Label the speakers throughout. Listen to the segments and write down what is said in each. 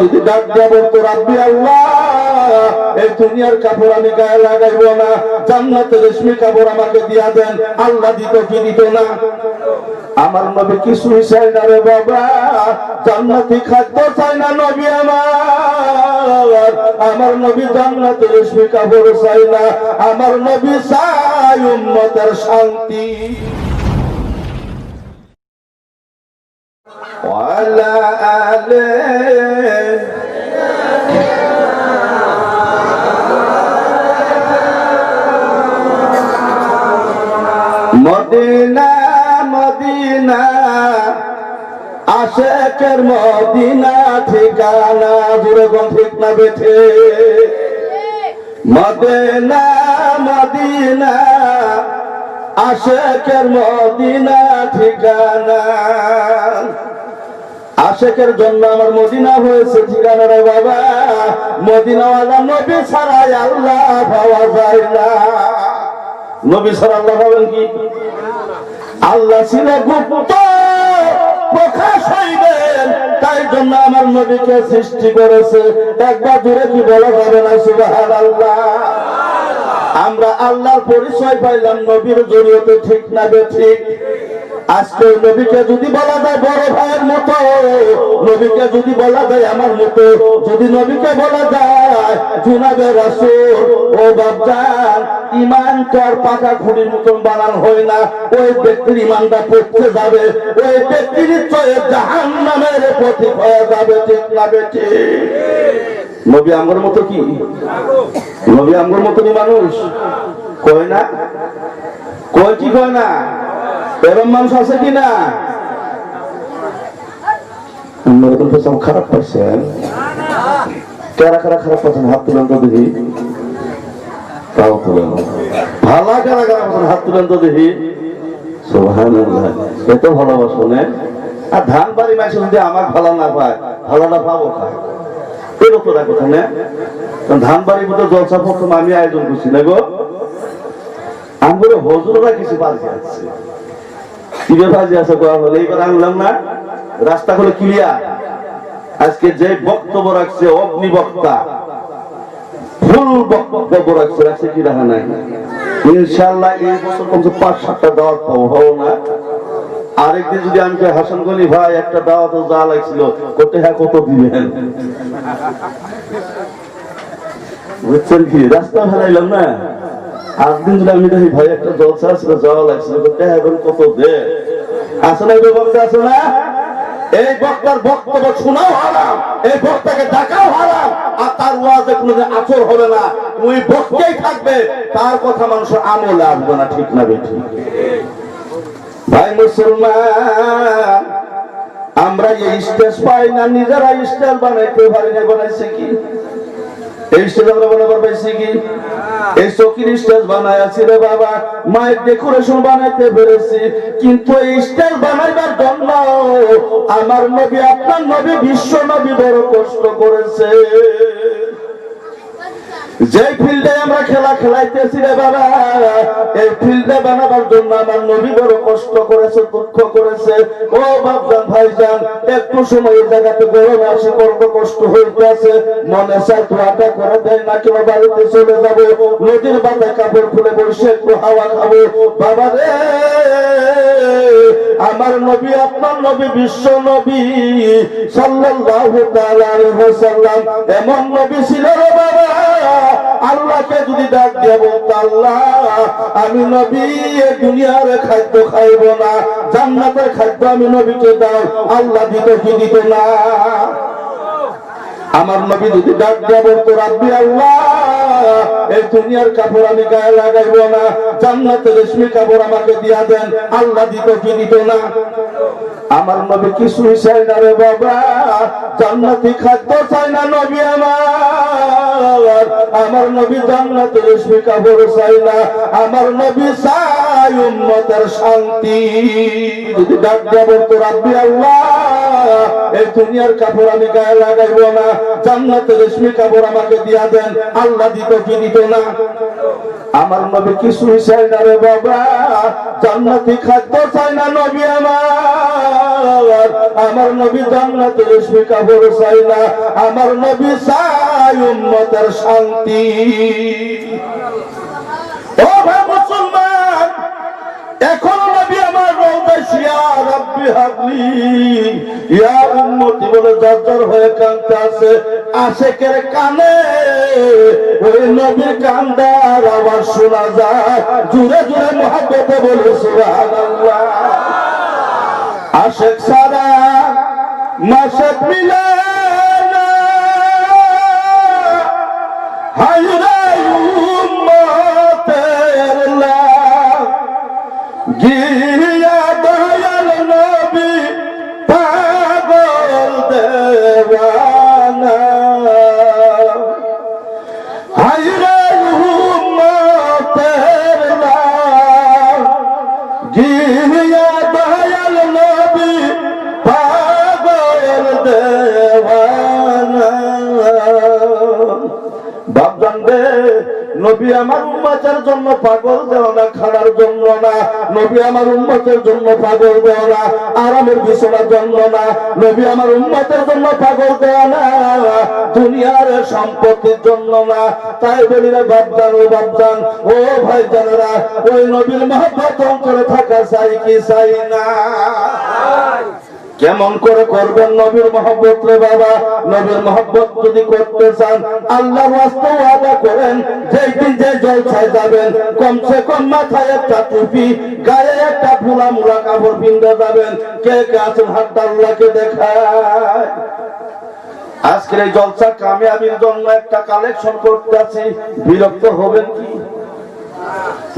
Speaker 1: যদি ডাক দিয়া বলতো রাব্বি আল্লাহ, এই দুনিয়ার কাপড় আমি গায়ে লাগাইব না, জান্নাতের রেশমি কাপড় আমাকে দিয়া দেন, আল্লাহ দিত কি দিত না? আমার নবী কিছুই চাই না রে বাবা, জান্নাতি খাদ্য চাই না নবী আমার নবী জান্নাতের রেশমি কাপড় চাই না, আমার নবী চাই উম্মতের শান্তি। وعلى آله মদিনা মদিনা আশেকের মদিনা ঠিকানা, জোরে কোন ঠিক না বেঠে? মদিনা মদিনা আশেকের মদিনা ঠিকানা, আশেকের জন্য আমার মদিনা হয়েছে ঠিকানা রে বাবা। মদিনাওয়ালা নবী ছাড়াই আল্লাহ পাওয়া যায় না। নবী ছাড়া আল্লাহ পাবেন কি? আল্লাহ ছিল গুপ্ত, প্রকাশ হইবেন, তাই জন্য আমার নবীকে সৃষ্টি করেছে। একবার জুড়ে কি বলা যাবে না সুবহানাল্লাহ? আমরা আল্লাহর পরিচয় পাইলাম নবীর জরিয়তে, ঠিক না বেঠিক? আজকে নবীকে যদি বলা যায় বড় ভাইয়ের মতো, নবীকে যদি বলা যায় আমার মতো, যদি নবীকে বলা যায় জুনাবে রাসূল, ও বাপজান, ইমান তো আর পাকা খুঁড়ির মতন বানানো হয় না। ওই ব্যক্তির ইমানটা পড়তে যাবে, ওই ব্যক্তি নিশ্চয় জাহান্নামের পথিক হয়ে যাবে, ঠিক না বেঠিক? নবী আমার মতো কি? নবী আমার মতনই মানুষ কয় না? কয় কি কয় না? এরম মানুষ আছে কিনা? খারাপ পাইছেন? কারা কারা খারাপ পাচ্ছেন হাত তুলেন তো দেখি। তাও তুলেন। ভালো কারা কারা পাচ্ছেন হাত তুলেন তো দেখি। সুবহানাল্লাহ, এত ভালোবাসো না? আর ধান বাড়ি মাসে যদি আমার ভালো না পায়, ভালো না পাবো খায় এরকম কথা না? ধান বাড়ির মধ্যে জলসা প্রথম আমি আয়োজন করছি না গো। আমি বলে হজুররা কিছু বাজে আছে, কি বাজে আছে বলে এইবার আনলাম না, রাস্তা হলো ক্লিয়ার। আজকে যে বক্তব্য রাখছে অগ্নি বক্তা, ফুল বক্তব্য রাখছে, রাখছে কি রাখা নাই? ইনশাআল্লাহ এই বছর কমসে ৫-৭টা দাওয়াত পাবো, হবো না? আরেকদিন যদি আমি হাসান গনি ভাই একটা দাওয়াত যা লাগছিল করতে, হ্যাঁ কত দিবেন? বুঝছেন কি? রাস্তা ফেলাইলাম না। আরেকদিন যদি আমি দেখি ভাই একটা জলসা ছিল যাওয়া লাগছিল করতে, হ্যাঁ এখন কত দে? আসে না ওই বক্তা, আছে না? এই বক্তার বক্তব্য শোনাও হারাম, এই বক্তাকে ডাকাও হারাম, আর তার ওয়াজে কোনো আচর হবে না, ওই বক্তাই থাকবে, তার কথা মানুষের আমলে আসবে না, ঠিক না বেঠিক? ভাই মুসলমান, আমরা এই স্টেজ পাই না, নিজেরা স্টেজ বানাইতে পারি না। বানাইছে কি? এই স্টেজ আমরা বানাবার পাইছি কি? এই চকির স্টেজ বানাই আছি রে বাবা, মায়ের ডেকোরেশন বানাইতে পেরেছি, কিন্তু এই স্টেজ বানাইবার জন্য আমার নবী, আপনার নবী, বিশ্ব নবী বড় কষ্ট করেছে। যে ফিল্ডে আমরা খেলা খেলাইতেছি রে বাবা, এই ফিল্ডে বানাবার জন্য আমার নবী বড় কষ্ট করেছে, দুঃখ করেছে। ও বাপজান ভাইজান, একটু সময় এই জায়গাতে গরম আসে, করবো কষ্ট হইতে আছে, মনে চাই ধোয়াটা করে দেয় না কেন, বাড়িতে চলে যাবো, নদীর বাতায় কাপড় খুলে বসে একটু হাওয়া খাবো। বাবা রে, আমার নবী, আপনার নবী, বিশ্ব নবী সাল্লাল্লাহু তাআলা আলাইহি ওয়াসাল্লাম এমন নবী ছিল রে বাবা, আল্লাহকে যদি ডাক দিয়ে বলতো আল্লাহ আমি নবী এই দুনিয়ার খাদ্য খাইব না, জান্নাতের খাদ্য আমি নবীকে দাও, আল্লাহ দিত কি দিত না? আমার নবী যদি ডাক দিয়ে বলতো রাব্বি আল্লাহ, এই দুনিয়ার কাপড় আমি গায়ে লাগাইব না, জান্নাতের রেশমি কাপড় আমাকে দিয়া দেন, আল্লাহ দিত কি দিত না? আমার নবী কিছুই চাই না রে বাবা, জান্নাতি খাদ্য চাই না নবী আমার, আমার নবী জান্নাতের রেশমি কাপড় চাই না, আমার নবী চাই উম্মতের শান্তি। যদি ডাক দিয়া বলতো রাব্বি আল্লাহ, এই দুনিয়ার কাপড় আমি গায়ে লাগাইবো না, জান্নাতের রেশমি কাপড় আমাকে দিয়া দেন, আল্লাহ দিত কি দিত না? আমার নবী কিছুই চাই না রে বাবা, জান্নাতি খাদ্য চাই না নবী আমার নবী জান্নাতের রেশমি কাপড় চাই না, আমার নবী চাই উম্মতের শান্তি। ও ভাই মুসলমান, এখন নবী আমার রওদায় রাব্বি হাবলি ইয়া উম্মতি বলে জর্জর হয়ে কাঁদতে আছে। আশেকের কানে ওই নবীর কান্দার আওয়াজ শোনা যায়, জুড়ে জুড়ে মুহাব্বতে বলে সুবহানাল্লাহ। আশেক সারা মাশেক মিলে না, হায়রে উম্মতের লাভ গিয়া দয়াল নবী পাগল দেওয়ানা, হায়রে উম্মতের লাভ গিয়া দয়াল নবী পাগল দেওয়ানা। বাপজান রে, নবী আমার উম্মতের জন্য পাগল দেও না, খানার জন্য না। নবী আমার উম্মতের জন্য পাগল দেও না, আরামের বিছানার জন্য না। নবী আমার উম্মতের জন্য পাগল দেও না, দুনিয়ার সম্পত্তির জন্য না। তাই বলি রে বাপজান, ও বাপজান, ও ভাই জানেরা, ওই নবীর মহব্বত অন্তরে থাকা চাই কি চাই না? কেমন করে করবেন নবীর মহব্বত রে বাবা? নবীর মহব্বত যদি করতে চান, আল্লাহর ওয়াস্তে ওয়াদা করেন, যেই দিন যে জলসায় যাবেন কমসে কম মাথায় একটা টুপি, গায়ে একটা ফুলা মুলা কাপড় পিন্দে যাবেন। কে কে আছেন হাতটা আল্লাহকে দেখায়। আজকের এই জলসা কামিয়াবির জন্য একটা কালেকশন করতে আছি, বিরক্ত হবেন কি?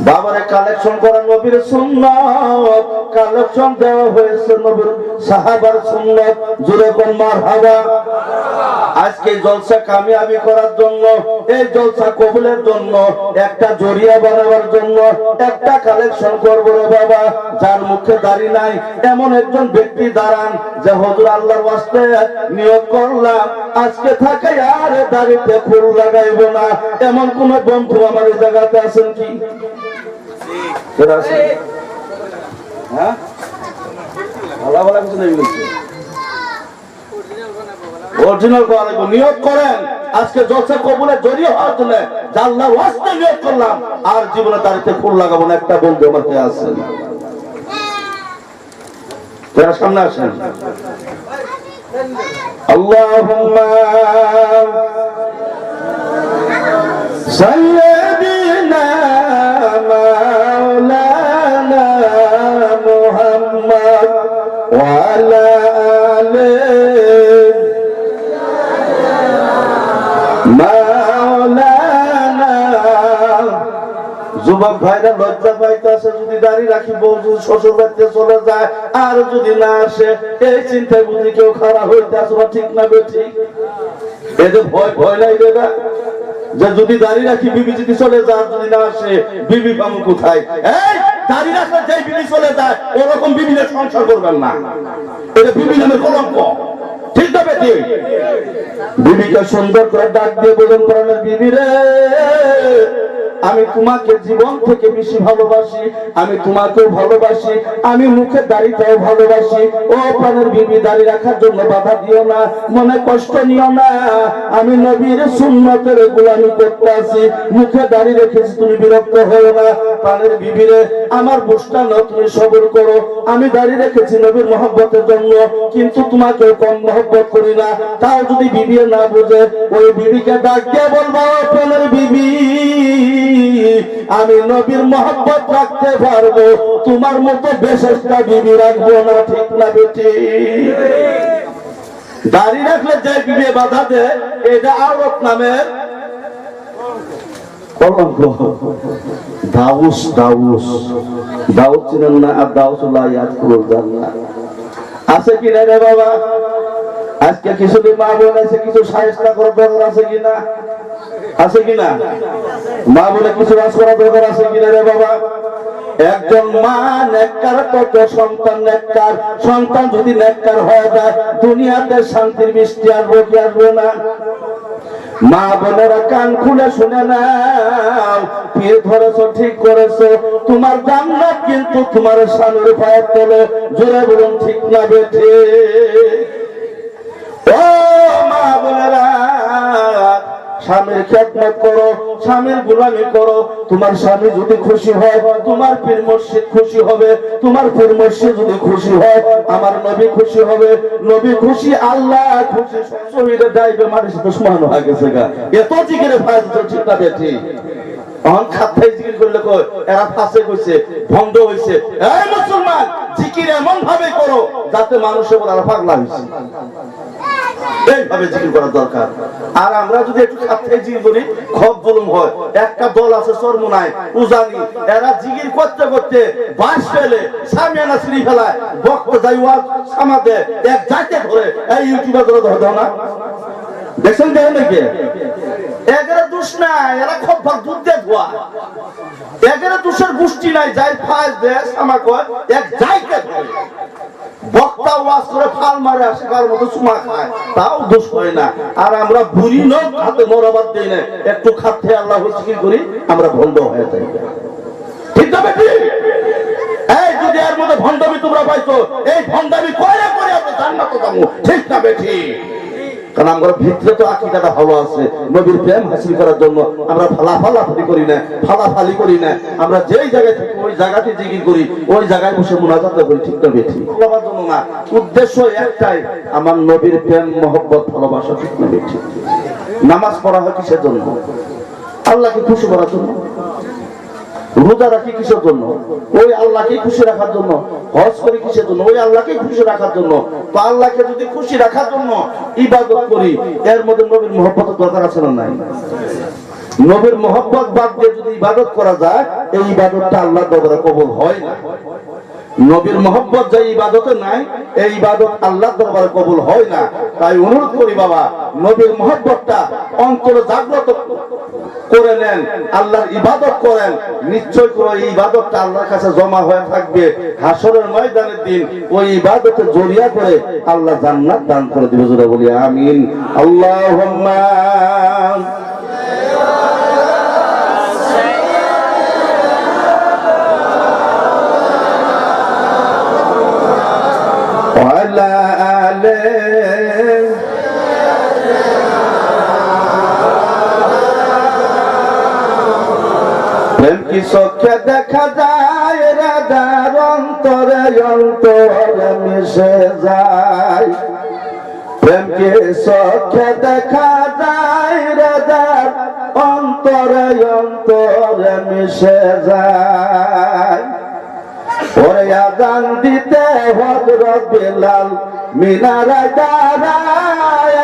Speaker 1: বাবারে কালেকশন করা নবীর সুন্নাত, কালেকশন দেওয়া হয়েছে নবীর সাহাবার সুন্নাত। জুড়ে কোন মারহাবা। আজকে জলসা কামিয়াবি করার জন্য, এই জলসা কবুলের জন্য, একটা জরিয়া বানাবার জন্য একটা কালেকশন করবো রে বাবা। যার মুখে দাড়ি নাই এমন একজন ব্যক্তি দাঁড়ান, যে হুজুর আল্লাহর ওয়াস্তে নিয়ত করলাম আজকে থাকে আর দাড়িতে ফুল লাগাইব না। এমন কোন বন্ধু আমার এই জায়গাতে আছেন কি? হ্যাঁ, ভালো ভালো কিছু নেই বলছি। অরিজিনাল করা লাগবে। নিয়ত করেন আজকে জলসা কবুলের জরিয়া হওয়ার জন্য, আল্লাহর ওয়াস্তে নিয়ত করলাম আর জীবনে দাড়িতে ফুল লাগাবো না। একটা বন্ধু আমার কে আছেন? যারা সামনে আসেন। আল্লাহুম্মা সাইয়্যিদিনা মাওলানা মুহাম্মদ ওয়া আলা আলিহি মাওলানা। যুবক ভাইরা লজ্জা পাইতে আছে, যদি দাড়ি রাখি বউ যদি শ্বশুর বাড়িতে চলে যায় আর যদি না আসে, এই চিন্তায় বুঝি কেউ খারাপ হইতে আসে। ঠিক না বেঠিক? এই যে ভয় ভয় নাই দেবা, যে যদি দাড়ি রাখি বিবি যদি চলে যায়, যদি না আসে বিবি পাবো কোথায়? এই দাড়ি রাখলে যে বিবি চলে যায় ওরকম বিবিদের সংসার করবেন না। এটা বিবি নামের কলঙ্ক। ঠিক না বেঠিক? বিবিকে সুন্দর করে ডাক দিয়ে বলুন, প্রাণের বিবি রে, আমি তোমাকে জীবন থেকে বেশি ভালোবাসি, আমি তোমাকেও ভালোবাসি, আমি মুখে দাড়িটাও ভালোবাসি। ও প্রাণের বিবি, দাড়ি রাখার জন্য বাধা দিও না, মনে কষ্ট নিও না। আমি নবীর সুন্নতের গোলামি করতে আছি, মুখে দাড়ি রেখেছি, তুমি বিরক্ত হও না। প্রাণের বিবি রে, আমার বুঝটা না, তুমি সবর করো। আমি দাড়ি রেখেছি নবীর মহব্বতের জন্য, কিন্তু তোমাকে কম মহব্বত করি না। তাও যদি বিবি না বুঝে, ওই বিবিকে ডাক দিয়ে বলবো, প্রাণের বিবি, আমি নবীর মহব্বত রাখতে পারবো, তোমার মতো বেশেষটা বিবি রাখবো না। ঠিক না বেঠিক? দাড়ি রাখলে যে বিবি বাধা দেয়, এটা আরব নামের কলঙ্ক। দাউস দাউস দাউস চিনেন না? আর দাউসুল্লাহ ইয়াদকুরুল জান্নাহ আছে কি না রে বাবা? আজকে কিছু মা বোন আছে, কিছু সাহেস্তা করার দরকার আছে কিনা? আছে কিনা? মা বলে কিছু কাজ করা দরকার আছে কিনা রে বাবা? একজন মা নেককার, কত সন্তান নেককার। সন্তান যদি নেককার হয়ে যায় দুনিয়াতে শান্তির বৃষ্টি আসবে কি আসবে না? মা বোনেরা কান খুলে শুনে নাও, পীর ধরেছো ঠিক করেছো, তোমার জান্নাত কিন্তু তোমার স্বামীর পায়ের তলে। জোরে বলুন ঠিক না বেঠে? ও মা বোনেরা, স্বামীর খেদমত করো, স্বামীর গোলামি করো। তোমার স্বামী যদি খুশি হয় তোমার পীর মুর্শিদ খুশি হবে, তোমার পীর মুর্শিদ যদি খুশি হয় আমার নবী খুশি হবে, নবী খুশি আল্লাহ খুশি। শহীদের দায়িত্ব মানুষ দুশ্মন হয়ে গেছে গা, এত জিকিরে ফায়দা ঠিক না বেঠি? তখন খাতায় জিকির করলে কই এরা ফাঁসে কইছে, ভণ্ড হইছে। এই মুসলমান, জিকির এমন ভাবে করো যাতে মানুষের বলে আর পাগলা হইছে, এইভাবে জিকির করা দরকার। আর আমরা যদি একটু খাতায় জিকির করি খুব জুলুম হয়। একটা দল আছে চরমুনাই উজানি, এরা জিকির করতে করতে বাস ফেলে সামিয়ানা শ্রী ফেলায়, বক্ত যাইওয়া সামাদে এক যাইতে ধরে। এই ইউটিউবে ধরে দাও না, দেখছেন দেখেন নাকি? এগারে দোষ নাই, এরা খুব দুধ দিয়ে ধোয়া। এগারে দোষের গোষ্ঠী নাই, যাই ফাঁস দেয় আমাকে এক যাইতে ধরে। বক্তা ওয়াজ করে ফাল মারে আসে, কার মতো চুমা খায়, তাও দোষ হয় না। আর আমরা বুড়ি লোক হাতে মরাবাদ দিই না, একটু খাতে আল্লাহ জিকির করি আমরা ভণ্ড হয়ে যাই। ঠিক না বেটি? এই যদি এর মধ্যে ভণ্ডামি তোমরা পাইছো, এই ভণ্ডামি করে করে আমরা জান্নাতে যাবো। ঠিক না বেটি? কারণ আমরা ভিতরে তো আকীদাটা ভালো আছে, নবীর প্রেম হাসিল করার জন্য আমরা ফালাফালি করি না, ফালাফালি করি না। আমরা যেই জায়গায় থাকি ওই জায়গাতে জিকির করি, ওই জায়গায় বসে মুনাজাত করি। ঠিক না বেঠি? বলার জন্য না, উদ্দেশ্য একটাই, আমার নবীর প্রেম মহব্বত ভালোবাসা। ঠিক না বেঠি? নামাজ পড়া হয় কিসের জন্য? আল্লাহকে খুশি করার জন্য। রোজা রাখি কিসের জন্য? ওই আল্লাহকে খুশি রাখার জন্য। হজ করি কিসের জন্য? ওই আল্লাহকে খুশি রাখার জন্য। তো আল্লাহকে যদি খুশি রাখার জন্য ইবাদত করি, এর মধ্যে নবীর মহব্বতের দরকার আছে না নাই? নবীর মহব্বত বাদ দিয়ে যদি ইবাদত করা যায়, এই ইবাদতটা আল্লাহর দরবারে কবুল হয় না। নবীর মহব্বত যে ইবাদতে নাই, এই ইবাদত আল্লাহর দরবারে কবুল হয় না। তাই অনুরোধ করি বাবা, নবীর মহব্বতটা অন্তরে জাগ্রত করে নেন, আল্লাহর ইবাদত করেন। নিশ্চয় করে এই ইবাদতটা আল্লাহর কাছে জমা হয়ে থাকবে। হাসরের ময়দানের দিন ওই ইবাদতে জড়িয়া করে আল্লাহ জান্নাত দান করে দিবে। জোরে বলি আমিন। আল্লাহুম্মা ওয়ালা আলে প্রেম কি চোখে দেখা যায়, রাধার অন্তরে অন্তরে মিশে যায়। প্রেম কি চোখে দেখা যায়, রাধার অন্তরে অন্তরে মিশে যায়। ওরে আযান দিতে হযরত বিলাল মিনারে দাঁড়ায়,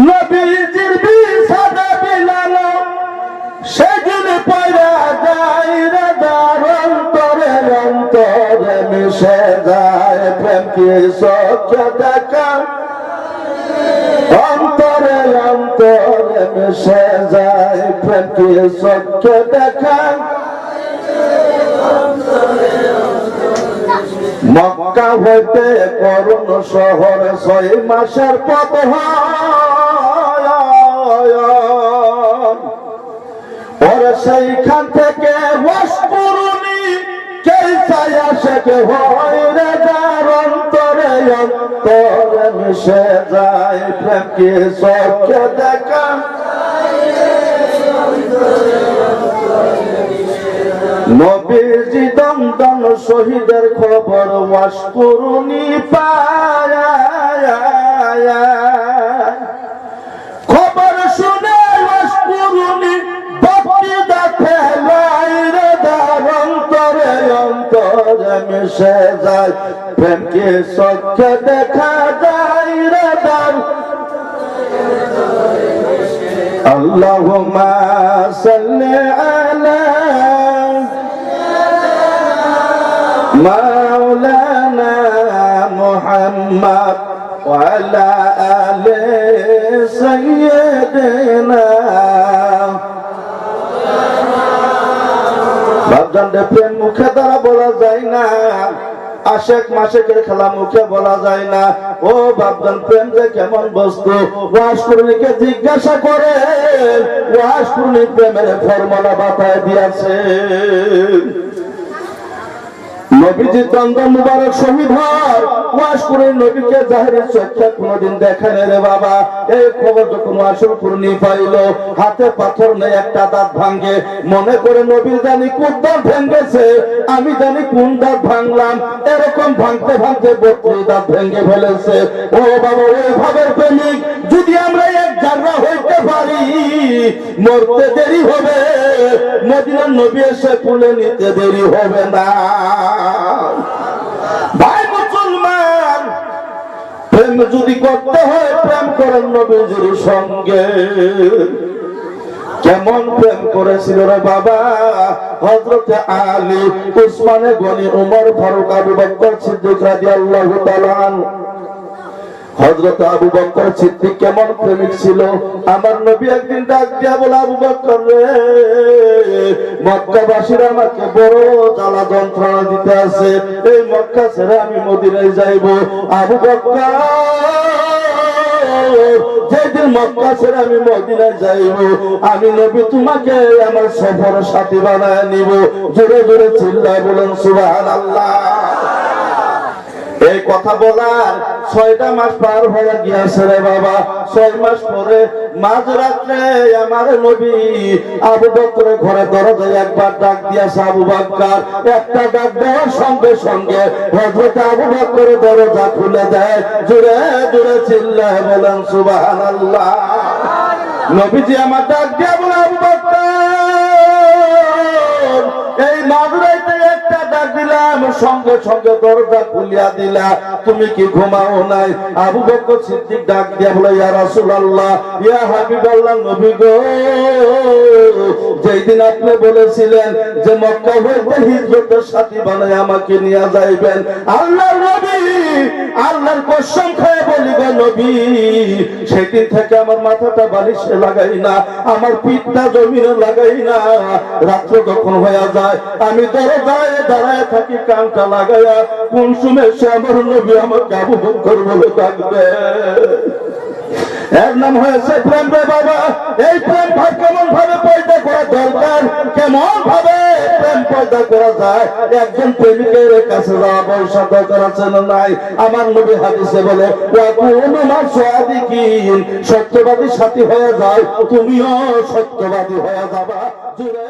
Speaker 1: নবীজির বিছানা বিলাল সেদিন পয়রা যায়, রাধার অন্তরে অন্তরে মিশে যায়। প্রেম কি চোখে দেখা, অন্তরে অন্তরে মিশে যায়। প্রেম কি চোখে দেখা, মক্কা হইতে করুণ শহর 6 মাসের পথ ওরে সেইখান থেকে ওয়াসপুরুনি কেসাই আসে কে হয়, রাধার অন্তরে অন্তরে মিশে যায়। প্রেম কি চোখে দেখা, নবীজি দমদম শহীদের খবর ওয়াসপুরুনি পায়। খবর শুনে ওয়াসপুরুনি ভক্তি দেখে লাই, রাধার অন্তরে অন্তরে মিশে যায়। প্রেম কি চোখে দেখা যায়, রাধার। আল্লাহুম্মা সাল্লি আলা মাওলানা মুহাম্মদ وعلى آل سيدنا বাপজানদের প্রেম মুখে দ্বারা বলা যায় না, আশেক মাশেকের খেলা মুখে বলা যায় না। ও বাপজান, প্রেম যে কেমন বস্তু ওয়াজ কুরনিকে জিজ্ঞাসা করে, ওয়াজ কুরনি প্রেমের ফর্মুলা বাতায় দিয়েছে। নবীজি দ্বন্দ্ব মুবারক শহীদ হয়, ওয়াজ করে নবীকে জাহেরের চোখে কোনদিন দেখেন রে বাবা। এই খবর যখন আসল কুরনি পাইল, হাতে পাথর নেই, একটা দাঁত ভাঙ্গে, মনে করে নবীর জানি কোন দাঁত ভেঙেছে, আমি জানি কোন দাঁত ভাঙলাম, এরকম ভাঙতে ভাঙতে 32 দাঁত ভেঙে ফেলেছে। ও বাবা, ওই ভাবের প্রেমিক যদি আমরা এক জায়গা হইতে পারি, মরতে দেরি হবে, মদিনার নবী এসে তুলে নিতে দেরি হবে না। ভাই মুসলমান, প্রেম যদি করতে হয়, প্রেম করেন নবীজির সঙ্গে। কেমন প্রেম করেছিল রে বাবা হযরতে আলী, উসমানে গনি, উমর ফারুক, আবু বকর সিদ্দিক রাদিয়াল্লাহু তাআলা আনহু। হযরত আবু বকর সিদ্দিক কেমন প্রেমিক ছিল। আমার নবী একদিন ডাক দিয়া বলে, আবু বকর রে, মক্কাবাসীরা আমাকে বড় জ্বালা যন্ত্রণা দিতে আছে, এই মক্কা ছেড়ে আমি মদিনায় যাইব। আবু বকর, যেদিন মক্কা ছেড়ে আমি মদিনায় যাইব, আমি নবী তোমাকে আমার সফরের সাথী বানায় নিব। জোরে জোরে চিল্লায় বলেন সুবহানাল্লাহ। এই কথা বলার 6টা মাস পার হয়ে গিয়েছে রে বাবা। 6 মাস পরে মাঝরাত্রে আমার নবী আবু বকরের ঘরে দরজায় একবার ডাক দিয়েছে, আবু বকর। একটা ডাক দেওয়ার সঙ্গে সঙ্গে হযরত আবু বকরের দরজা খুলে দেয়। জোরে জোরে চিল্লায় বলেন সুবহানাল্লাহ। নবীজি আমার ডাক দিয়ে বলে, আবু বকর, এই মাঝরাতে একটা ডাক দিলাম, সঙ্গে সঙ্গে দরজা খুলিয়া দিলা, তুমি কি ঘুমাও নাই? আবু বকর সিদ্দিক ডাক দিয়া বলে, ইয়া রাসূলুল্লাহ, ইয়া হাবিবাল্লাহ, নবী গো, যেদিন আপনি বলেছিলেন যে মক্কা হইতে হিজরতের সাথী বানায় আমাকে নিয়ে যাইবেন, আল্লাহর নবী, আল্লাহর কসম খেয়ে বলি গো নবী, সেদিন থেকে আমার মাথাটা বালিশে লাগাই না, আমার পিঠটা জমিনে লাগাই না। রাত্র যখন হয়ে যায় আমি দরজায় দাঁড়ায় থাকি, কানটা লাগাইয়া, কোন সময় সে আমার নবী আমাকে আবু বকর বলে ডাকবে। এর নাম হয়েছে প্রেম রে বাবা। এই প্রেম ভাই কেমন ভাবে পয়দা করা দরকার, কেমন ভাবে প্রেম পয়দা করা যায়, একজন প্রেমিকের কাছে যাওয়া পয়সা দরকার আছে না নাই? আমার নবী হাদিসে বলে, সত্যবাদী সাথী হয়ে যাও, তুমিও সত্যবাদী হয়ে যাবা। জুড়ে